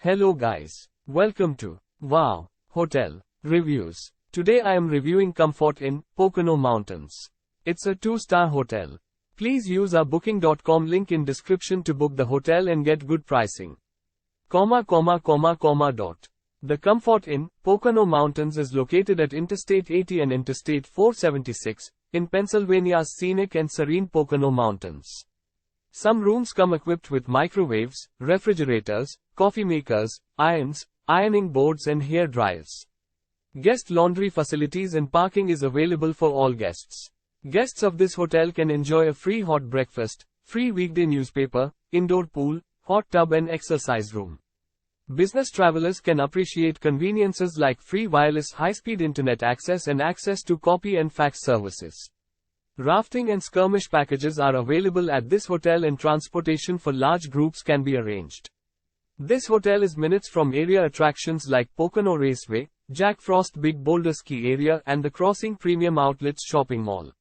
Hello guys. Welcome to Wow Hotel Reviews. Today I am reviewing Comfort Inn, Pocono Mountains. It's a 2-star hotel. Please use our booking.com link in description to book the hotel and get good pricing. The Comfort Inn, Pocono Mountains is located at Interstate 80 and Interstate 476, in Pennsylvania's scenic and serene Pocono Mountains. Some rooms come equipped with microwaves, refrigerators, coffee makers, irons, ironing boards and hair dryers. Guest laundry facilities and parking is available for all guests. Guests of this hotel can enjoy a free hot breakfast, free weekday newspaper, indoor pool, hot tub and exercise room. Business travelers can appreciate conveniences like free wireless high-speed internet access and access to copy and fax services. Rafting and skirmish packages are available at this hotel and transportation for large groups can be arranged. This hotel is minutes from area attractions like Pocono Raceway, Frost Big Boulder ski area and the Crossing Premium Outlets shopping mall.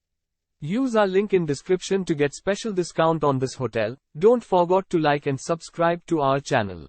Use our link in description to get special discount on this hotel. Don't forget to like and subscribe to our channel.